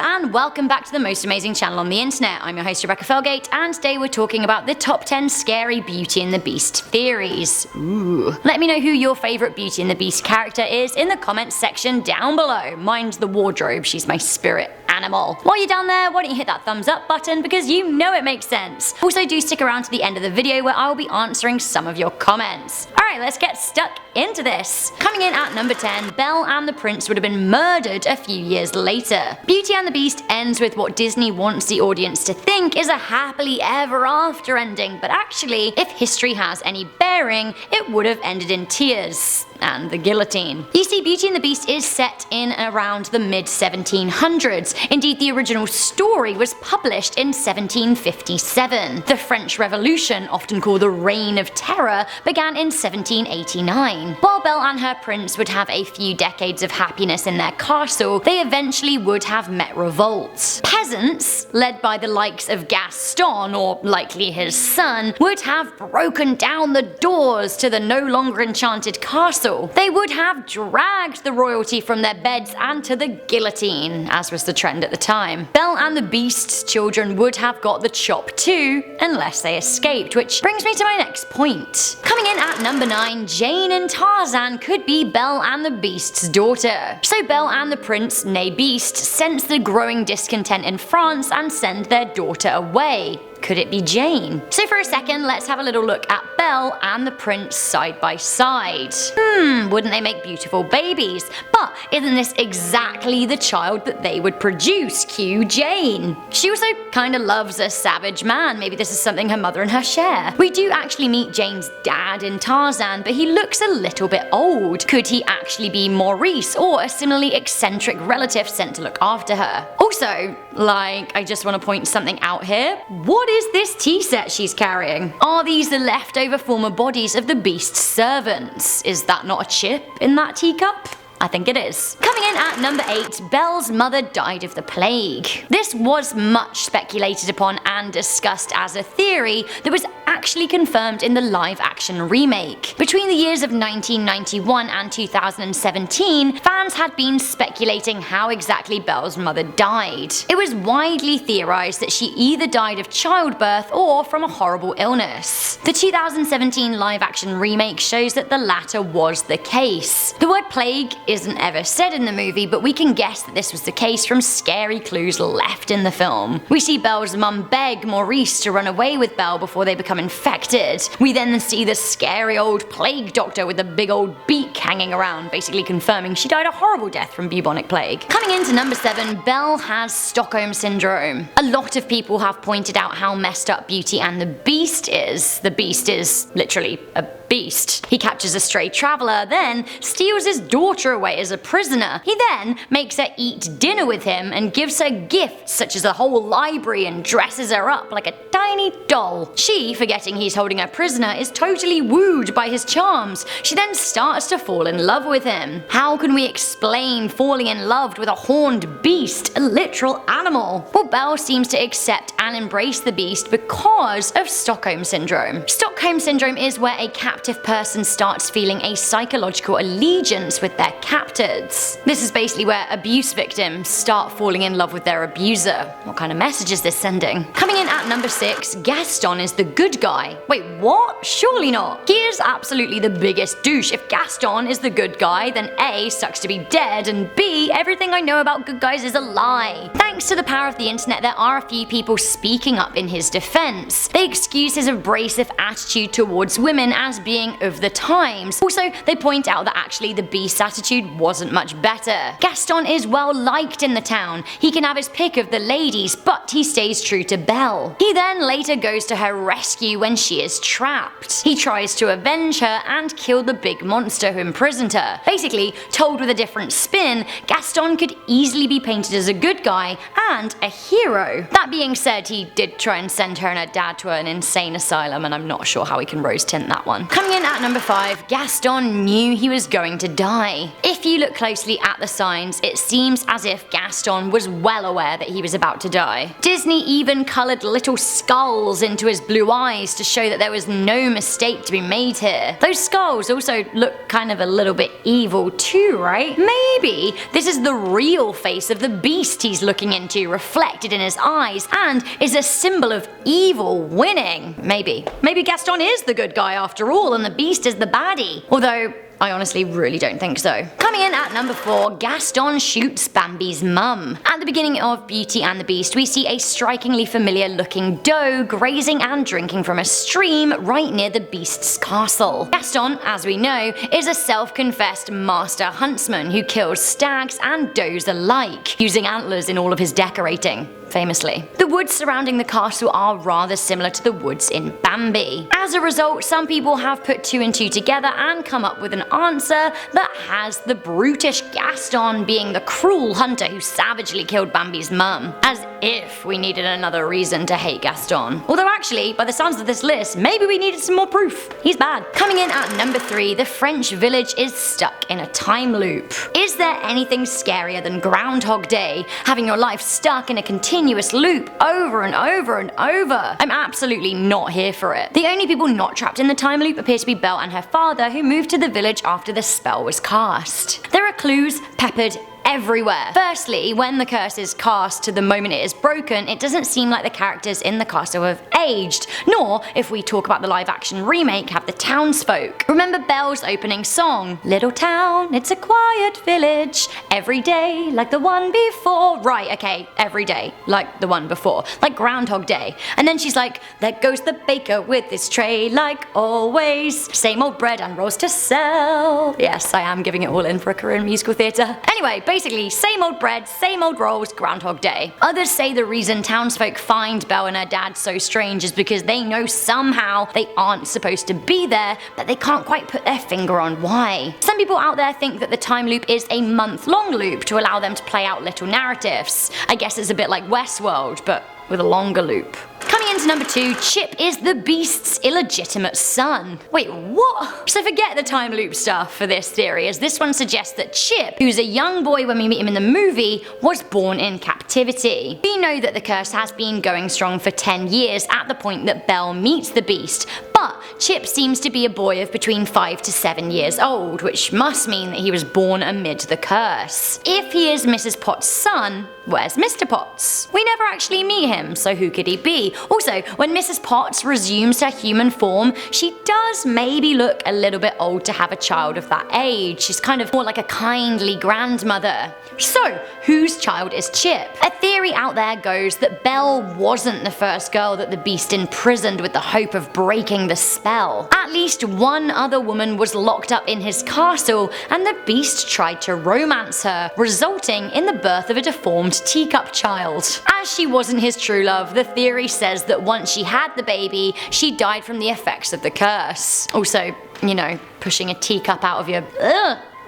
and welcome back to the most amazing channel on the internet. I'm your host Rebecca Felgate, and today we're talking about the top 10 scary Beauty and the Beast theories. Ooh. Let me know who your favourite Beauty and the Beast character is in the comments section down below. Mine's the wardrobe, she's my spirit animal. While you're down there, why don't you hit that thumbs up button because you know it makes sense. Also do stick around to the end of the video where I will be answering some of your comments. Alright, let's get stuck into this. Coming in at number 10, Belle and the Prince would have been murdered a few years later. Beauty and the Beast ends with what Disney wants the audience to think is a happily ever after ending, but actually, if history has any bearing, it would have ended in tears and the guillotine. You see, Beauty and the Beast is set in around the mid-1700s. Indeed, the original story was published in 1757. The French Revolution, often called the Reign of Terror, began in 1789. While Belle and her prince would have a few decades of happiness in their castle, they eventually would have met revolts. Peasants, led by the likes of Gaston, or likely his son, would have broken down the doors to the no longer enchanted castle. They would have dragged the royalty from their beds and to the guillotine, as was the trend at the time. Belle and the Beast's children would have got the chop too, unless they escaped, which brings me to my next point. Coming in at number 9, Jane and Tarzan could be Belle and the Beast's daughter. So Belle and the Prince, née Beast, sense the growing discontent in France and send their daughter away. Could it be Jane? So for a second, let's have a little look at Belle and the Prince side by side. Wouldn't they make beautiful babies? But isn't this exactly the child that they would produce? Cue Jane. She also kinda loves a savage man. Maybe this is something her mother and her share. We do actually meet Jane's dad in Tarzan, but he looks a little bit old. Could he actually be Maurice, or a similarly eccentric relative sent to look after her? Also, I just want to point something out here. What is this tea set she's carrying? Are these the leftover former bodies of the Beast's servants? Is that not a chip in that teacup? I think it is. Coming in at number 8, Belle's mother died of the plague. This was much speculated upon and discussed as a theory that was actually confirmed in the live-action remake. Between the years of 1991 and 2017, fans had been speculating how exactly Belle's mother died. It was widely theorized that she either died of childbirth or from a horrible illness. The 2017 live-action remake shows that the latter was the case. The word plague isn't ever said in the movie, but we can guess that this was the case from scary clues left in the film. We see Belle's mum beg Maurice to run away with Belle before they become infected. We then see the scary old plague doctor with a big old beak hanging around, basically confirming she died a horrible death from bubonic plague. Coming into number 7, Belle has Stockholm syndrome. A lot of people have pointed out how messed up Beauty and the Beast is. The Beast is literally a beast. He captures a stray traveller, then steals his daughter away as a prisoner. He then makes her eat dinner with him and gives her gifts such as a whole library and dresses her up like a tiny doll. She, forgetting he's holding her prisoner, is totally wooed by his charms. She then starts to fall in love with him. How can we explain falling in love with a horned beast, a literal animal? Well, Belle seems to accept and embrace the beast because of Stockholm syndrome. Stockholm syndrome is where a captive person starts feeling a psychological allegiance with their captors. This is basically where abuse victims start falling in love with their abuser. What kind of message is this sending? Coming in at number 6, Gaston is the good guy. Wait, what? Surely not. He is absolutely the biggest douche. If Gaston is the good guy, then A, sucks to be dead, and B, everything I know about good guys is a lie. Thanks to the power of the internet, there are a few people speaking up in his defense. They excuse his abrasive attitude towards women as being of the times. Also, they point out that actually the Beast's attitude wasn't much better. Gaston is well liked in the town. He can have his pick of the ladies, but he stays true to Belle. He then later goes to her rescue when she is trapped. He tries to avenge her and kill the big monster who imprisoned her. Basically, told with a different spin, Gaston could easily be painted as a good guy and a hero. That being said, he did try and send her and her dad to an insane asylum, and I'm not sure how we can rose tint that one. Coming in at number 5, Gaston knew he was going to die. If you look closely at the signs, it seems as if Gaston was well aware that he was about to die. Disney even coloured little skulls into his blue eyes to show that there was no mistake to be made here. Those skulls also look kind of a little bit evil too, right? Maybe this is the real face of the beast he's looking into, reflected in his eyes, and is a symbol of evil winning. Maybe Gaston is the good guy after all, and the beast is the baddie. Although, I honestly really don't think so. Coming in at number 4, Gaston shoots Bambi's mum. At the beginning of Beauty and the Beast, we see a strikingly familiar looking doe grazing and drinking from a stream right near the beast's castle. Gaston, as we know, is a self-confessed master huntsman who kills stags and does alike, using antlers in all of his decorating. Famously. The woods surrounding the castle are rather similar to the woods in Bambi. As a result, some people have put 2 and 2 together and come up with an answer that has the brutish Gaston being the cruel hunter who savagely killed Bambi's mum. As if we needed another reason to hate Gaston. Although actually, by the sounds of this list, maybe we needed some more proof. He's bad. Coming in at number 3, the French village is stuck in a time loop. Is there anything scarier than Groundhog Day, having your life stuck in a continuous loop over and over and over? I'm absolutely not here for it. The only people not trapped in the time loop appear to be Belle and her father, who moved to the village after the spell was cast. There are clues peppered everywhere. Firstly, when the curse is cast to the moment it is broken, it doesn't seem like the characters in the castle have aged, nor, if we talk about the live action remake, have the townsfolk. Remember Belle's opening song? Little town, it's a quiet village, every day like the one before. Right, okay, every day like the one before, like Groundhog Day. And then she's like, there goes the baker with his tray like always, same old bread and rolls to sell. Yes, I am giving it all in for a career in musical theatre. Anyway, basically, same old bread, same old rolls, Groundhog Day. Others say the reason townsfolk find Belle and her dad so strange is because they know somehow they aren't supposed to be there, but they can't quite put their finger on why. Some people out there think that the time loop is a month-long loop to allow them to play out little narratives. I guess it's a bit like Westworld, but with a longer loop. Coming into number 2, Chip is the Beast's illegitimate son. Wait, what? So forget the time loop stuff for this theory, as this one suggests that Chip, who's a young boy when we meet him in the movie, was born in captivity. We know that the curse has been going strong for 10 years at the point that Belle meets the Beast, but Chip seems to be a boy of between 5 to 7 years old, which must mean that he was born amid the curse. If he is Mrs. Potts' son, where's Mr. Potts? We never actually meet him, so who could he be? Also, when Mrs. Potts resumes her human form, she does maybe look a little bit old to have a child of that age. She's kind of more like a kindly grandmother. So, whose child is Chip? A theory out there goes that Belle wasn't the first girl that the Beast imprisoned with the hope of breaking the spell. At least one other woman was locked up in his castle, and the Beast tried to romance her, resulting in the birth of a deformed teacup child. As she wasn't his true love, the theory says that once she had the baby, she died from the effects of the curse. Also, you know, pushing a teacup out of your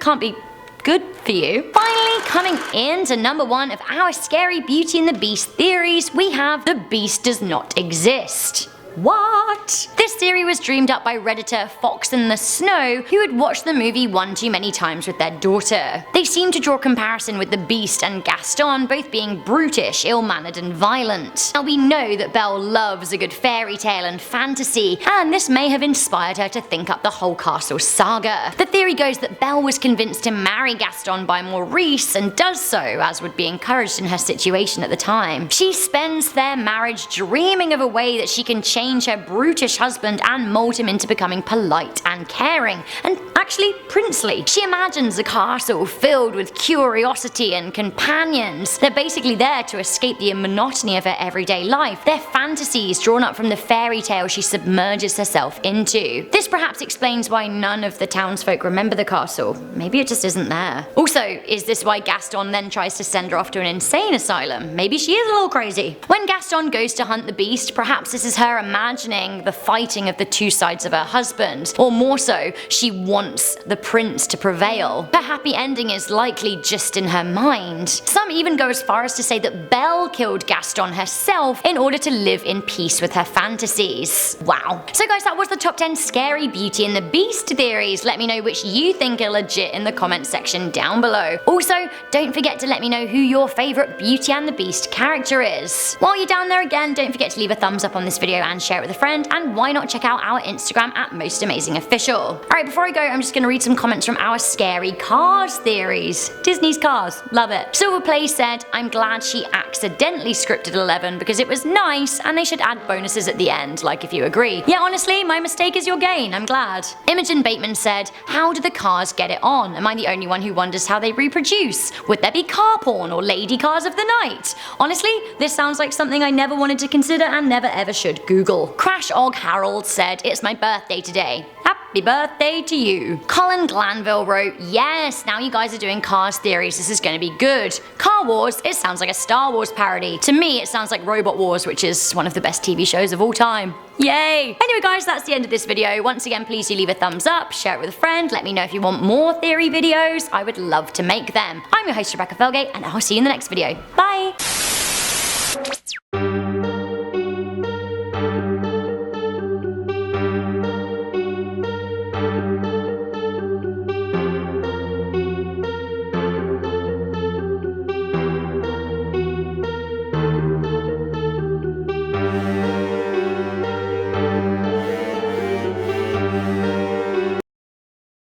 can't be good for you. Finally, coming in to number 1 of our scary Beauty and the Beast theories, we have the Beast does not exist. What? This theory was dreamed up by Redditor Fox in the Snow, who had watched the movie one too many times with their daughter. They seem to draw comparison with the Beast and Gaston both being brutish, ill-mannered and violent. Now we know that Belle loves a good fairy tale and fantasy, and this may have inspired her to think up the whole castle saga. The theory goes that Belle was convinced to marry Gaston by Maurice and does so, as would be encouraged in her situation at the time. She spends their marriage dreaming of a way that she can change her brutish husband and mold him into becoming polite and caring, and actually princely. She imagines a castle filled with curiosity and companions. They're basically there to escape the monotony of her everyday life. They're fantasies drawn up from the fairy tale she submerges herself into. This perhaps explains why none of the townsfolk remember the castle. Maybe it just isn't there. Also, is this why Gaston then tries to send her off to an insane asylum? Maybe she is a little crazy. When Gaston goes to hunt the Beast, perhaps this is her imagining the fighting of the two sides of her husband, or more so, she wants the prince to prevail. Her happy ending is likely just in her mind. Some even go as far as to say that Belle killed Gaston herself in order to live in peace with her fantasies. Wow. So guys, that was the top 10 scary Beauty and the Beast theories. Let me know which you think are legit in the comments section down below. Also, don't forget to let me know who your favourite Beauty and the Beast character is. While you're down there again, don't forget to leave a thumbs up on this video and share it with a friend, and why not check out our Instagram at MostAmazingOfficial. Alright, before I go, I'm just going to read some comments from our scary Cars theories. Disney's Cars, love it. Silverplay said, I'm glad she accidentally scripted 11 because it was nice and they should add bonuses at the end, like if you agree. Yeah, honestly, my mistake is your gain, I'm glad. Imogen Bateman said, how do the cars get it on? Am I the only one who wonders how they reproduce? Would there be car porn or lady cars of the night? Honestly, this sounds like something I never wanted to consider and never ever should Google. Crash Og Harold said, it's my birthday today. Happy birthday to you. Colin Glanville wrote, yes, now you guys are doing Cars theories, this is gonna be good. Car Wars, it sounds like a Star Wars parody. To me, it sounds like Robot Wars, which is one of the best TV shows of all time. Yay! Anyway guys, that's the end of this video. Once again, please do leave a thumbs up, share it with a friend, let me know if you want more theory videos. I would love to make them. I'm your host Rebecca Felgate, and I'll see you in the next video. Bye!